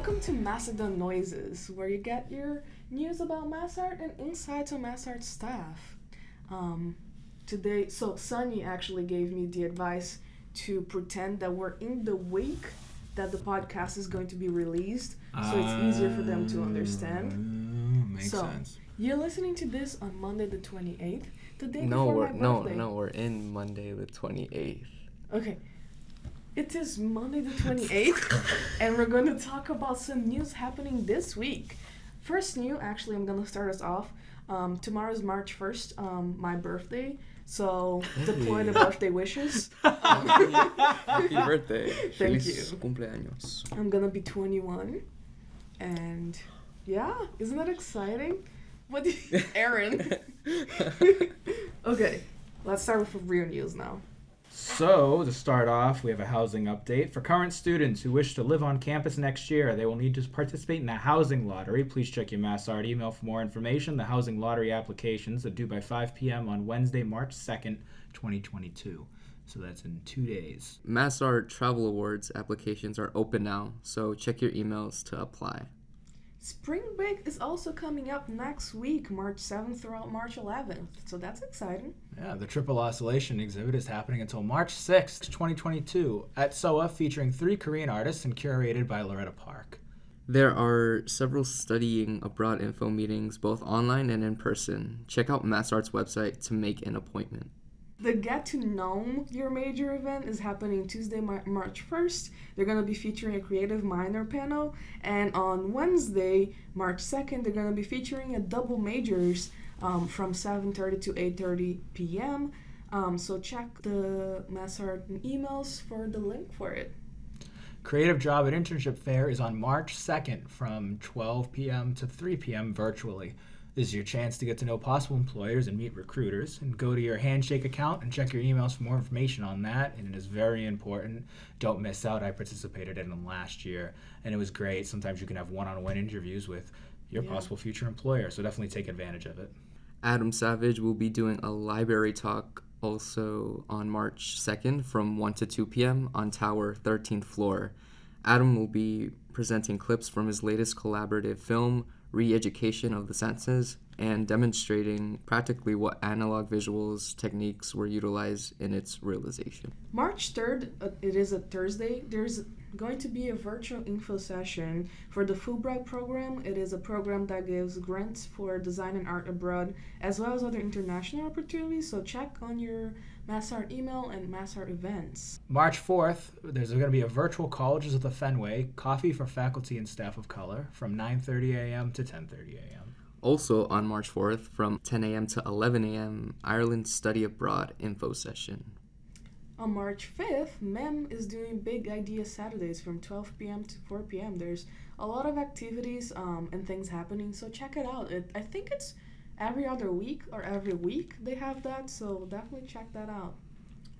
Welcome to Mastodonnoises, where you get your news about mass art and insights on mass art staff. Today, Sunny actually gave me the advice to pretend that we're in the week that the podcast is going to be released, so it's easier for them to understand. Makes sense. You're listening to this on Monday the 28th, the day before my birthday. No, we're in Monday the 28th. Okay. It is Monday the 28th, and we're going to talk about some news happening this week. First news, actually, I'm going to start us off. Tomorrow's March 1st, my birthday, so deploy the birthday wishes. Happy birthday. Thank Feliz you. Cumpleaños. I'm going to be 21, and yeah, isn't that exciting? What do you, Aaron? Okay, let's start with real news now. So, to start off, we have a housing update. For current students who wish to live on campus next year, they will need to participate in the housing lottery. Please check your MassArt email for more information. The housing lottery applications are due by 5 p.m. on Wednesday, March 2nd, 2022. So that's in 2 days. MassArt Travel Awards applications are open now, so check your emails to apply. Spring break is also coming up next week, March 7th throughout March 11th, so that's exciting. Yeah, the Triple Oscillation exhibit is happening until March 6th, 2022 at SOA, featuring 3 Korean artists and curated by Loretta Park. There are several studying abroad info meetings, both online and in person. Check out MassArt's website to make an appointment. The Get to Know Your Major event is happening Tuesday, March 1st. They're going to be featuring a creative minor panel. And on Wednesday, March 2nd, they're going to be featuring a double majors from 7:30 to 8:30 p.m. So check the MassArt emails for the link for it. Creative Job and Internship Fair is on March 2nd from 12 p.m. to 3 p.m. virtually. This is your chance to get to know possible employers and meet recruiters. And go to your Handshake account and check your emails for more information on that. And it is very important. Don't miss out. I participated in them last year, and it was great. Sometimes you can have one-on-one interviews with your possible future employer, so definitely take advantage of it. Adam Savage will be doing a library talk also on March 2nd from 1 to 2 p.m. on Tower 13th floor. Adam will be presenting clips from his latest collaborative film, Re-Education of the Senses, and demonstrating practically what analog visuals techniques were utilized in its realization. March 3rd, it is a Thursday, there's going to be a virtual info session for the Fulbright program. It is a program that gives grants for design and art abroad, as well as other international opportunities, so check on your MassArt email and MassArt events. March 4th, there's going to be a virtual Colleges of the Fenway coffee for faculty and staff of color from 9:30 a.m. to 10:30 a.m. Also on March 4th from 10 a.m. to 11 a.m., Ireland Study Abroad info session. On March 5th, MEM is doing Big Idea Saturdays from 12 p.m. to 4 p.m. There's a lot of activities and things happening, so check it out. I think it's every other week or every week they have that, so definitely check that out.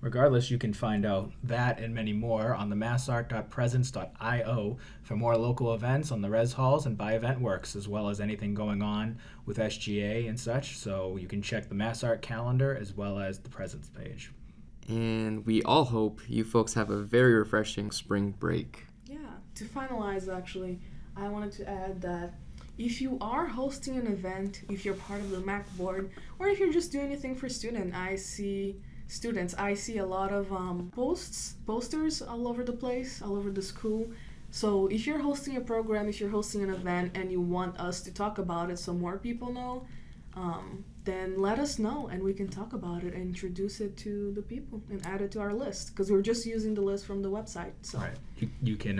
Regardless, you can find out that and many more on the massart.presence.io for more local events on the res halls and by EventWorks, as well as anything going on with SGA and such. So you can check the MassArt calendar as well as the Presence page. And we all hope you folks have a very refreshing spring break. Yeah, to finalize actually, I wanted to add that if you are hosting an event, if you're part of the MAC board, or if you're just doing anything for students, I see a lot of posters all over the place, all over the school. So if you're hosting a program, if you're hosting an event, and you want us to talk about it so more people know, then let us know and we can talk about it and introduce it to the people and add it to our list, because we're just using the list from the website. So right. You can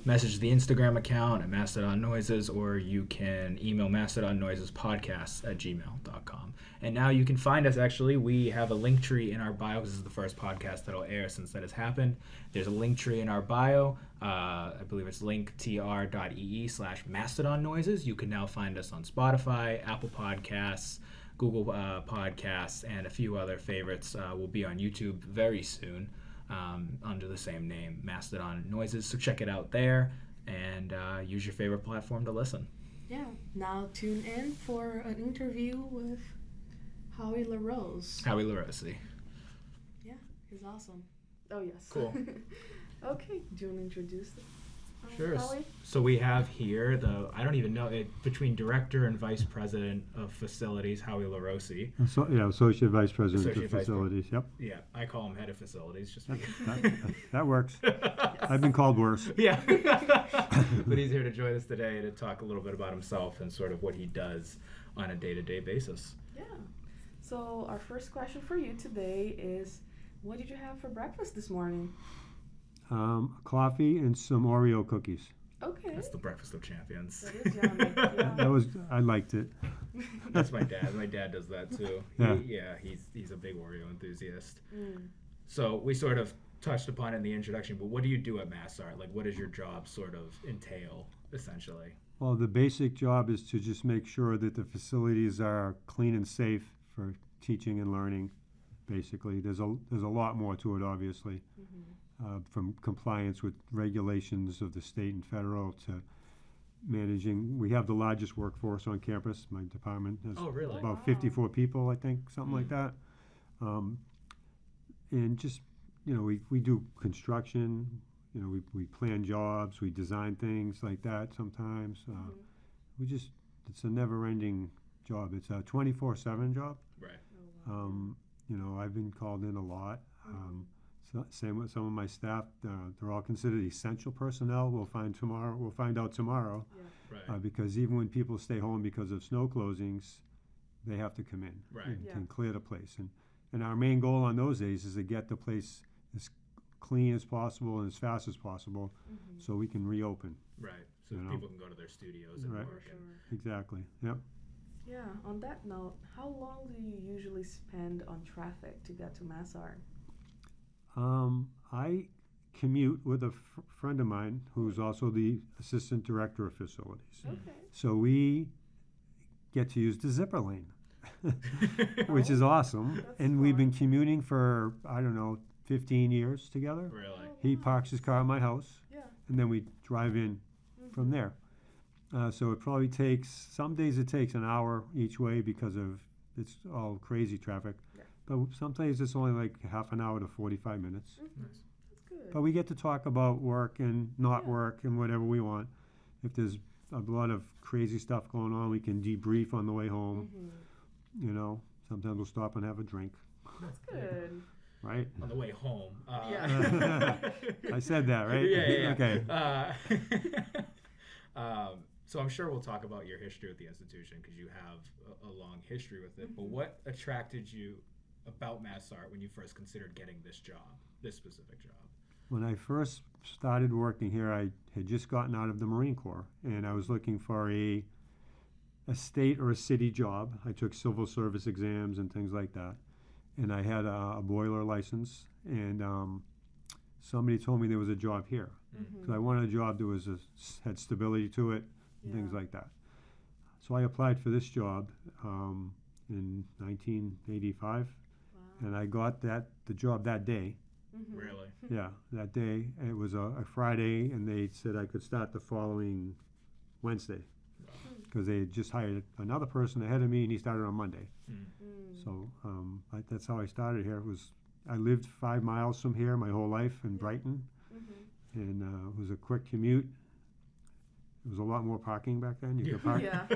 message the Instagram account at mastodonnoises, or you can email mastodonnoisespodcasts@gmail.com. And now you can find us, actually. We have a link tree in our bio. This is the first podcast that'll air since that has happened. There's a link tree in our bio. I believe it's linktr.ee/mastodonnoises. You can now find us on Spotify, Apple Podcasts, Google Podcasts, and a few other favorites. Will be on YouTube very soon under the same name, Mastodon Noises. So check it out there and use your favorite platform to listen. Yeah, now tune in for an interview with Howie LaRosee. Howie LaRosee. Yeah, he's awesome. Oh, yes. Cool. Okay, do you want to introduce it? Sure. Howie? So we have here I don't even know it between director and vice president of facilities, Howie LaRosee. So, yeah, associate vice president Associate of vice facilities. Yep, Yeah, I call him head of facilities just that, because. that works. I've been called worse. Yeah. But he's here to join us today to talk a little bit about himself and sort of what he does on a day-to-day basis. Yeah. So our first question for you today is, what did you have for breakfast this morning? Coffee and some Oreo cookies. Okay. That's the breakfast of champions. That is yummy. Yeah. I liked it. That's my dad. My dad does that too. Yeah. He's a big Oreo enthusiast. Mm. So we sort of touched upon it in the introduction, but what do you do at MassArt? Like, what does your job sort of entail, essentially? Well, the basic job is to just make sure that the facilities are clean and safe for teaching and learning. Basically, there's a lot more to it, obviously, from compliance with regulations of the state and federal to managing. We have the largest workforce on campus. My department has really? about 54 people, I think, something like that. And just, we do construction. We plan jobs, we design things like that sometimes. It's a never-ending job. It's a 24/7 job. Right. I've been called in a lot. Same with some of my staff. They're all considered essential personnel. We'll find out tomorrow. Yeah. Right. Because even when people stay home because of snow closings, they have to come in Right. and clear the place. And our main goal on those days is to get the place as clean as possible and as fast as possible so we can reopen. Right. So people can go to their studios and Right. work. Sure. Exactly. Yep. Yeah. On that note, how long do you usually spend on traffic to get to MassArt? I commute with a friend of mine who's also the assistant director of facilities. Okay. So we get to use the zipper lane, which is awesome. That's And we've been fun. commuting for, 15 years together. Really? He parks his car at my house, Yeah. and then we drive in from there. So it probably takes, some days it takes an hour each way because of it's all crazy traffic. Yeah. But some days it's only like half an hour to 45 minutes. Nice. That's good. But we get to talk about work and not Yeah. work and whatever we want. If there's a lot of crazy stuff going on, we can debrief on the way home. Sometimes we'll stop and have a drink, That's good. right? On the way home. Yeah. I said that, right? Yeah. Okay. So I'm sure we'll talk about your history with the institution because you have a long history with it. But what attracted you about MassArt when you first considered getting this specific job? When I first started working here, I had just gotten out of the Marine Corps, and I was looking for a state or a city job. I took civil service exams and things like that, and I had a boiler license, and somebody told me there was a job here. Because I wanted a job that had stability to it, and things like that. So I applied for this job in 1985, and I got the job that day. Really? Yeah, that day. It was a Friday, and they said I could start the following Wednesday because they had just hired another person ahead of me, and he started on Monday. So that's how I started here. I lived 5 miles from here my whole life in Brighton, and it was a quick commute. There was a lot more parking back then. You could park. Yeah.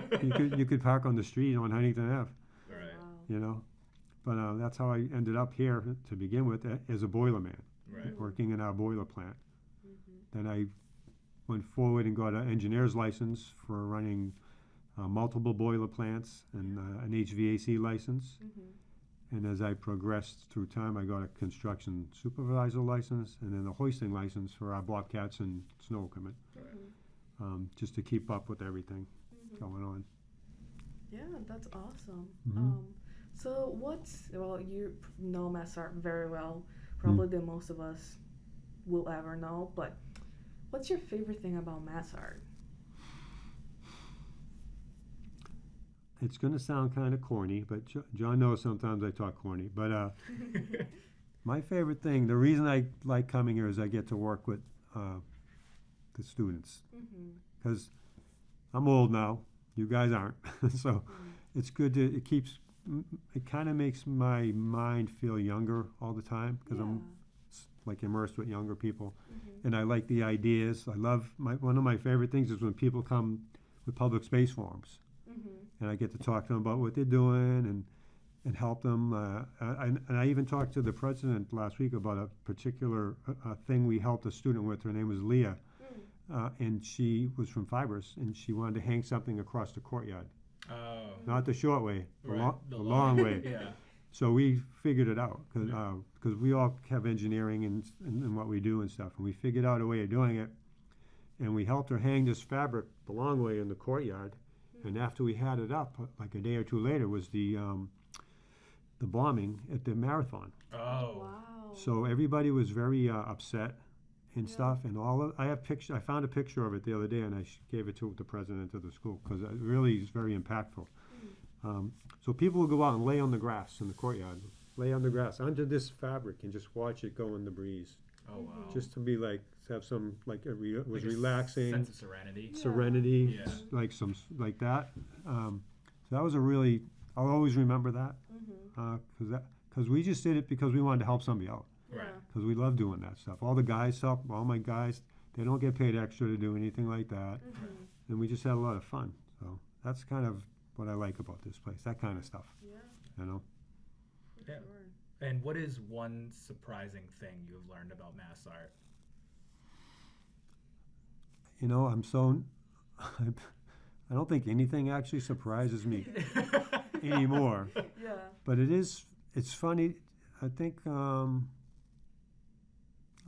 You could park on the street on Huntington Ave. Right. But that's how I ended up here to begin with as a boiler man, Right. working in our boiler plant. Then I went forward and got an engineer's license for running multiple boiler plants and an HVAC license. And as I progressed through time, I got a construction supervisor license and then a hoisting license for our bobcats and snow equipment, just to keep up with everything going on. Yeah, that's awesome. Mhm. So you know MassArt very well, probably than most of us will ever know, but what's your favorite thing about MassArt? It's going to sound kind of corny, but John knows sometimes I talk corny. But my favorite thing, the reason I like coming here is I get to work with the students. Because I'm old now, you guys aren't. So it's good it kind of makes my mind feel younger all the time because like immersed with younger people, Mm-hmm. and I like the ideas. I love one of my favorite things is when people come with public space forums, Mm-hmm. and I get to talk to them about what they're doing and help them. And I even talked to the president last week about a particular thing we helped a student with. Her name was Leah, and she was from Fibers, and she wanted to hang something across the courtyard. Oh. Not the short way, Right, the long way. Yeah. So we figured it out because we all have engineering and what we do and stuff, and we figured out a way of doing it, and we helped her hang this fabric the long way in the courtyard. And after we had it up, like a day or two later, was the bombing at the marathon. Oh. Wow. So everybody was very upset and Yeah. stuff, and I found a picture of it the other day, and I gave it to the president of the school because it really is very impactful. So people will go out and lay on the grass in the courtyard, lay on the grass under this fabric and just watch it go in the breeze, Oh wow. just to be like have some like it was Like a relaxing sense of serenity. serenity, Yeah. like some like that. So that was a really I'll always remember that Mm-hmm. because we just did it because we wanted to help somebody out. Right. Because we love doing that stuff. All the guys help, all my guys, they don't get paid extra to do anything like that. Mm-hmm. And we just had a lot of fun. So that's kind of what I like about this place, that kind of stuff, Yeah. you know. For Yeah. sure. And what is one surprising thing you've learned about mass art? You know, I don't think anything actually surprises me anymore. Yeah. But it's funny. I think, I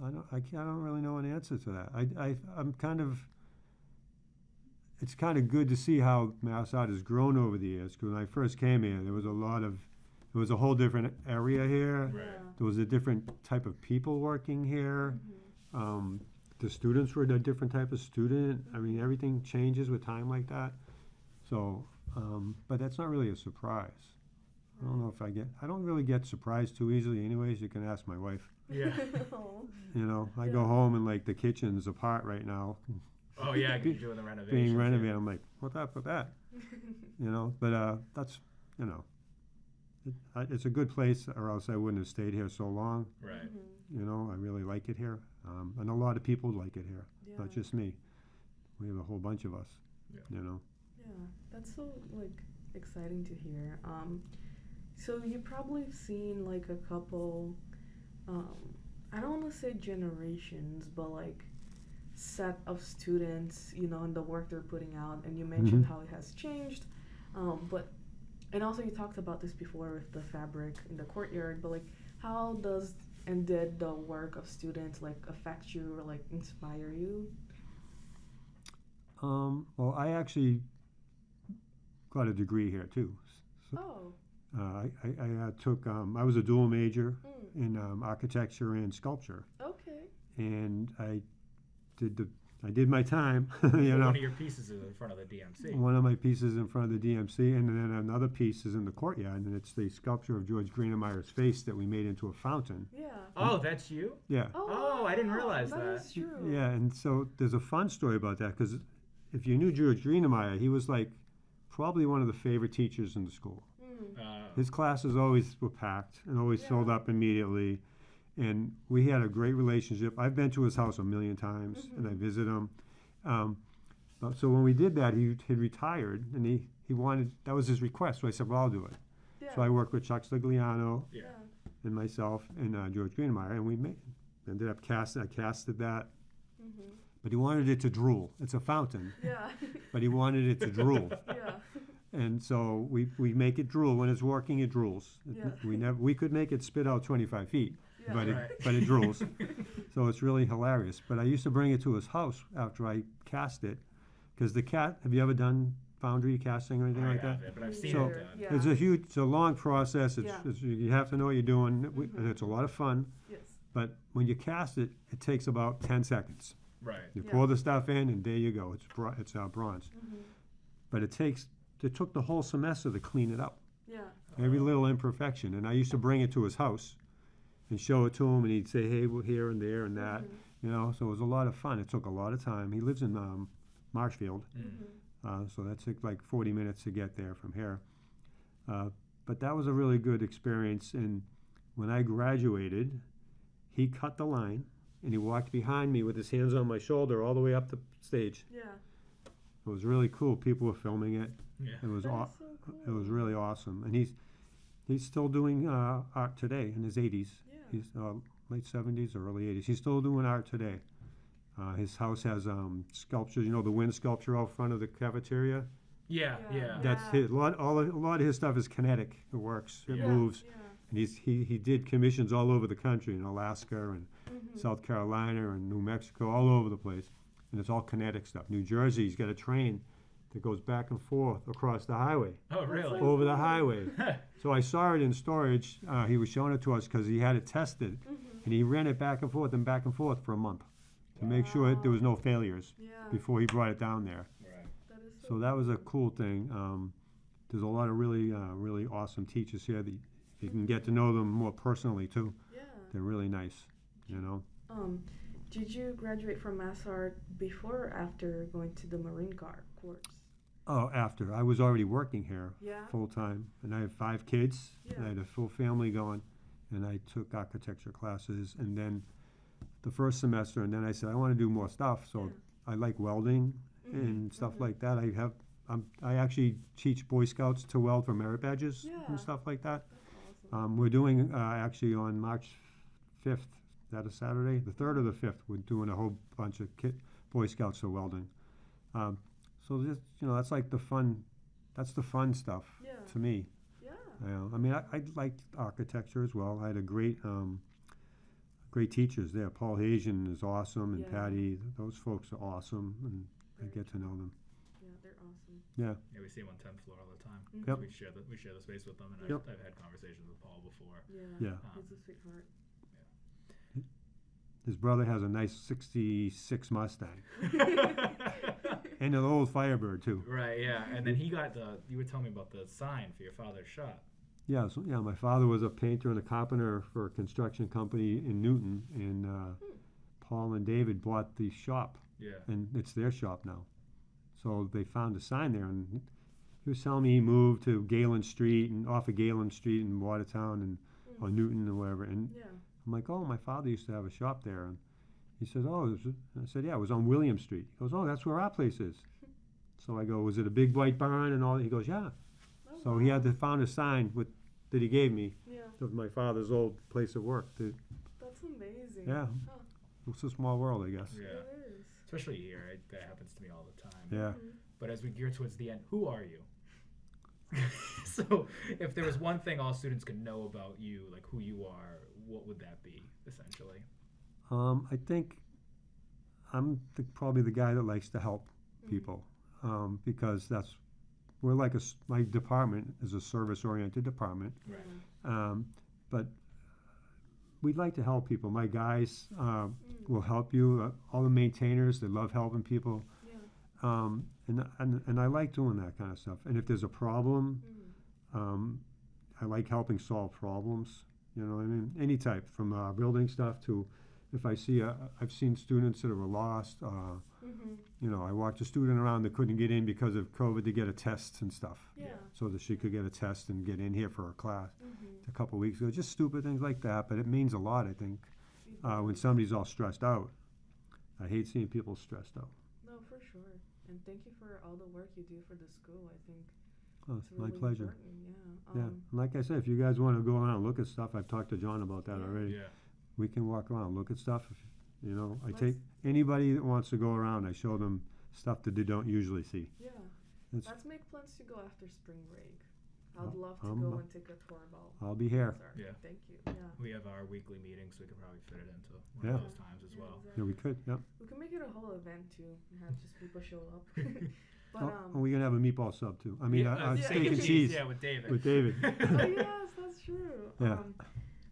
don't really know an answer to that. It's kind of good to see how mass art has grown over the years. Because when I first came here, there was a whole different area here. Right. Yeah. There was a different type of people working here. Mm-hmm. The students were a different type of student. I mean, everything changes with time like that. So, but that's not really a surprise. I don't know if I don't really get surprised too easily anyways. You can ask my wife. Yeah. Oh. You know, I Yeah. go home and like the kitchen's apart right now, Oh yeah, you're doing the renovations. being yeah. renovated. I'm like, what's up with that? You know, but that's, you know, it's a good place or else I wouldn't have stayed here so long. Right. Mm-hmm. You know, I really like it here. And a lot of people like it here, Yeah. not just me. We have a whole bunch of us, Yeah. you know. Yeah, that's so like exciting to hear. So you probably have seen like a couple, I don't want to say generations, but like set of students, you know, and the work they're putting out. And you mentioned how it has changed, and also you talked about this before with the fabric in the courtyard. But like, how does and did the work of students like affect you or like inspire you? Well, I actually got a degree here too. Oh. I took, I was a dual major Mm. in architecture and sculpture, Okay. and I did my time, you know. One of your pieces is in front of the DMC. One of my pieces in front of the DMC, and then another piece is in the courtyard, and it's the sculpture of George Greenemeyer's face that we made into a fountain. Yeah. Oh, that's you? Yeah, Oh, I didn't wow, realize That that. is true. yeah, and so there's a fun story about that, because if you knew George Greenemeyer, he was like probably one of the favorite teachers in the school. Mm. His classes always were packed and always Yeah. filled up immediately. And we had a great relationship. I've been to his house a million times and I visit him. So when we did that, he had retired and he wanted, that was his request. So I said, well, I'll do it. Yeah. So I worked with Chuck Stigliano Yeah. and myself and George Greenemeyer, and we ended up I casted that. Mm-hmm. But he wanted it to drool. It's a fountain, Yeah. but he wanted it to drool. Yeah. And so we make it drool. When it's working, it drools. Yeah. We could make it spit out 25 feet, Yeah. but Right. it drools. So it's really hilarious. But I used to bring it to his house after I cast it, because have you ever done foundry casting or anything I like have that? it, but I've seen So- it done. Yeah. It's a long process. Yeah. You have to know what you're doing, and it's a lot of fun. Yes. But when you cast it, it takes about 10 seconds. Right. You Yeah. pour the stuff in, and there you go. It's bronze. Mm-hmm. But it took the whole semester to clean it up. Yeah. Every little imperfection. And I used to bring it to his house and show it to him, and he'd say, hey, we're here and there and that. Mm-hmm. You know, so it was a lot of fun. It took a lot of time. He lives in Marshfield, Mm. so that took like 40 minutes to get there from here. But that was a really good experience. And when I graduated, he cut the line, and he walked behind me with his hands on my shoulder all the way up the stage. Yeah. It was really cool. People were filming it. Yeah. It was That is so cool. it was really awesome. And he's still doing art today in his 80s. Yeah. He's late 70s or early 80s. He's still doing art today. His house has sculptures. You know, the wind sculpture out front of the cafeteria. Yeah. Yeah. That's his. A lot of his stuff is kinetic. It works. It Yeah. moves. Yeah. And he did commissions all over the country, in Alaska and Mhm. South Carolina and New Mexico, all over the place. And it's all kinetic stuff. New Jersey, he's got a train that goes back and forth across the highway, Oh, really? over the highway. So I saw it in storage. He was showing it to us because he had it tested, Mhm. and he ran it back and forth for a month to make sure that there was no failures Yeah. before he brought it down there. Right. That is So that was a cool thing. There's a lot of really awesome teachers here. That you can get to know them more personally too. Yeah. They're really nice, you know. Did you graduate from Mass Art before or after going to the Marine Corps course? Oh, after I was already working here Yeah. full time, and I have 5 kids. Yeah. I had a full family going, and I took architecture classes, and then the first semester, and then I said I want to do more stuff. So Yeah. I like welding and stuff like that. I actually teach Boy Scouts to weld for merit badges Yeah. and stuff like that. That's awesome. We're doing actually on March 5th. Is that a Saturday? The 3rd or the 5th. We're doing a whole bunch of Boy Scouts for welding. So just that's like the fun. That's the fun stuff Yeah. to me. Yeah. I mean, I liked architecture as well. I had a great teachers there. Paul Hagen is awesome, and Yeah. Patty. Those folks are awesome, and I Very get to know them. Yeah, they're awesome. Yeah. Yeah, we see him on 10th floor all the time. Mhm. Yep. We share the space with them, and Yep. I've had conversations with Paul before. Yeah. Yeah. He's a sweetheart. His brother has a nice '66 Mustang and an old Firebird too. Right, yeah. And then he got you were telling me about the sign for your father's shop. Yeah, so my father was a painter and a carpenter for a construction company in Newton, and Paul and David bought the shop, Yeah. and it's their shop now. So they found a sign there, and he was telling me he moved to Galen Street and off of Galen Street in Watertown and or Newton or wherever. And Yeah. I'm like, oh, my father used to have a shop there, and he said, oh, I said, yeah, it was on William Street. He goes, oh, that's where our place is. So I go, was it a big white barn and all? He goes, yeah. Oh, So he had to found a sign that he gave me Yeah. of my father's old place of work. That's amazing. Yeah. Huh. It's a small world, I guess. Yeah. It is. Especially here, that happens to me all the time. Yeah. Mhm. But as we gear towards the end, who are you? So, if there was one thing all students could know about you, like who you are, what would that be, essentially? I think I'm probably the guy that likes to help people because we're like my department is a service-oriented department, Right. but we'd like to help people. My guys will help you. All the maintainers, they love helping people. Yeah. And I like doing that kind of stuff. And if there's a problem, I like helping solve problems. You know what I mean? Any type, from building stuff to if I see I've seen students that are lost. I walked a student around that couldn't get in because of COVID to get a test and stuff. Yeah. So that she could get a test and get in here for her class a couple weeks ago. Just stupid things like that, but it means a lot, I think, when somebody's all stressed out. I hate seeing people stressed out. No, for sure. And thank you for all the work you do for the school. I think Oh, it's it's my really pleasure. important. Yeah. Yeah, and like I said, if you guys want to go around and look at stuff, I've talked to John about that Yeah. already. Yeah. We can walk around, look at stuff. I Let's- take anybody that wants to go around. I show them stuff that they don't usually see. Yeah. It's, Let's make plans to go after spring break. I'd I'll- love to I'm- go and take a tour about. I'll be here. Mazar. Yeah. Thank you. Yeah. We have our weekly meetings, so we could probably fit it into one Yeah. of those times as well. Yeah, we could. Yep. We can make it a whole event too, and have just people show up. But Oh, we're gonna have a meatball sub too. I mean, Yeah, steak and cheese Yeah, with David. with David. oh yes, that's true. Yeah.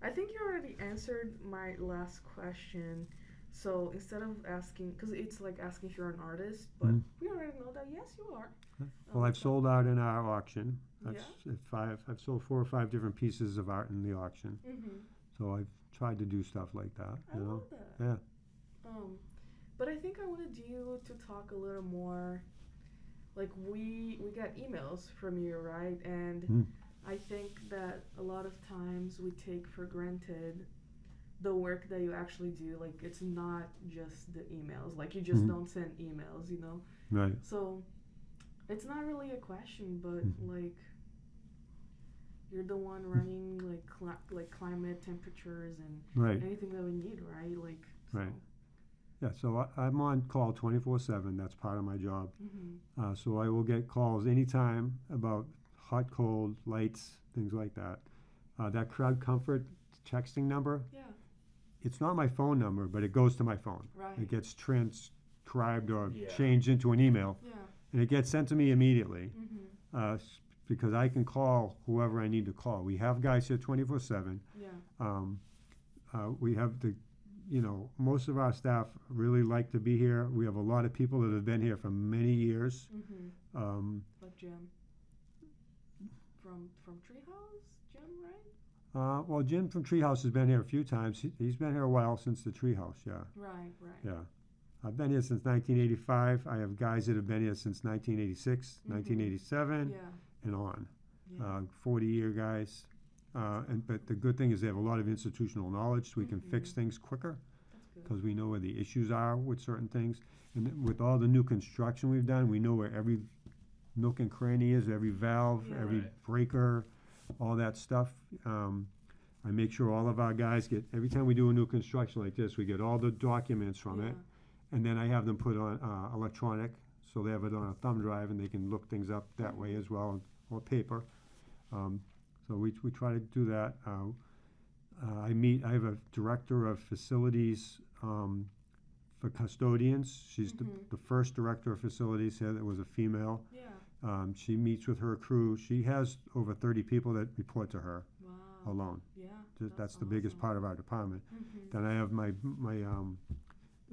I think you already answered my last question. So instead of asking, because it's like asking if you're an artist, but we already know that yes, you are. Well, I've sold art in our auction. Yeah. I've sold 4 or 5 different pieces of art in the auction. So I've tried to do stuff like that. I You know. love that. Yeah. But I think I wanted you to talk a little more. Like we got emails from you, right? And I think that a lot of times we take for granted the work that you actually do. Like, it's not just the emails. Like, you just Mhm. don't send emails, you know? Right. So, it's not really a question, but, like, you're the one running, like climate, temperatures, and Right. anything that we need, right? Like, so. Right. Yeah, so I'm on call 24/7. That's part of my job. Mm-hmm. So I will get calls anytime about hot, cold, lights, things like that. That Crowd Comfort texting number, Yeah, it's not my phone number, but it goes to my phone. right. It gets transcribed or Yeah. changed into an email, Yeah. and it gets sent to me immediately. Mm-hmm. Because I can call whoever I need to call. We have guys here 24/7. Yeah. We have most of our staff really like to be here. We have a lot of people that have been here for many years. Mm-hmm. Like Jim. From Treehouse, Jim, right? Well, Jim from Treehouse has been here a few times. He's been here a while since the Treehouse, yeah. Right. Yeah. I've been here since 1985. I have guys that have been here since 1986, 1987, Yeah. and on. Yeah. 40-year guys. But the good thing is they have a lot of institutional knowledge, so we can fix things quicker That's good. because we know where the issues are with certain things. And with all the new construction we've done, we know where every nook and cranny is, every valve, Yeah. every Right. breaker, all that stuff. I make sure all of our guys get, every time we do a new construction like this, we get all the documents from it. And then I have them put on electronic, so they have it on a thumb drive and they can look things up that way as well, or paper. So we try to do that. I have a director of facilities for custodians. She's the first director of facilities here that was a female. Yeah. She meets with her crew. She has over 30 people that report to her Wow. alone. Yeah. That's the biggest part of our department. Mm-hmm. Then I have my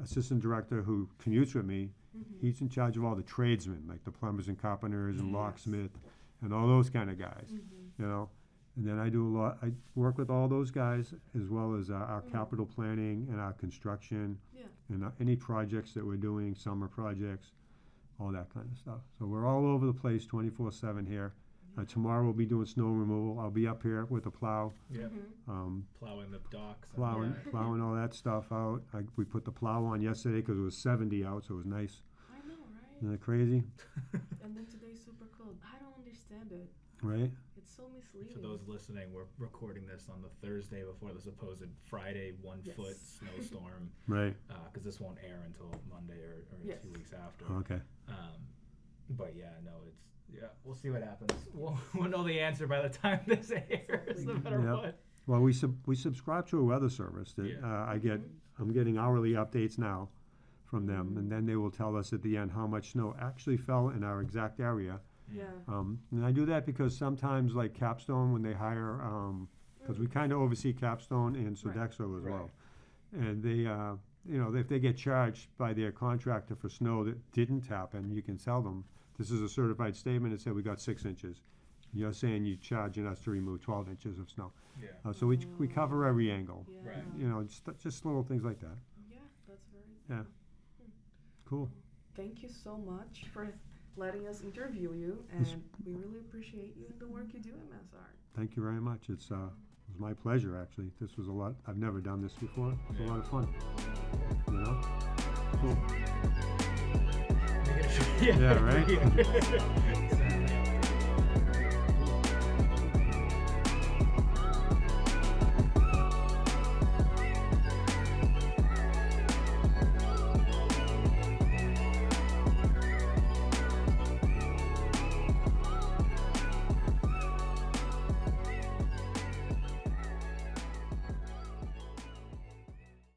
assistant director who commutes with me. Mm-hmm. He's in charge of all the tradesmen, like the plumbers and carpenters and Yes. locksmith and all those kind of guys, Mm-hmm. you know. And then I do I work with all those guys as well as our capital planning and our construction Yeah. and any projects that we're doing, summer projects, all that kind of stuff. So we're all over the place 24/7 here. Tomorrow we'll be doing snow removal. I'll be up here with a plow, Yep. Mm-hmm. Plowing the docks. and- plowing, Yeah. plowing all that stuff out. We put the plow on yesterday because it was 70 out, so it was nice. I know, right? Isn't that crazy? And then today's super cold. I don't understand it. Right? It's so misleading. For those listening, we're recording this on the Thursday before the supposed Friday 1-foot Yes. snowstorm, Right. because this won't air until Monday or Yes. 2 weeks after. Okay. But yeah, no, we'll see what happens. We'll know the answer by the time this airs, no matter Yep. what. Well, we subscribe to a weather service that Yeah. I'm getting hourly updates now from them, and then they will tell us at the end how much snow actually fell in our exact area. Yeah. And I do that because sometimes, like Capstone, when they hire, because we kind of oversee Capstone and Sodexo as well, and they, if they get charged by their contractor for snow that didn't happen, you can tell them, this is a certified statement that said we got 6 inches. You're saying you're charging us to remove 12 inches of snow. Yeah. So we cover every angle. Yeah. Right. Just little things like that. Yeah, that's very Yeah. Cool. Thank you so much for letting us interview you, and we really appreciate you and the work you do at MassArt. Thank you very much. It was my pleasure, actually. This was a lot. I've never done this before. It was a lot of fun. You know? Cool. Yeah, Yeah, right?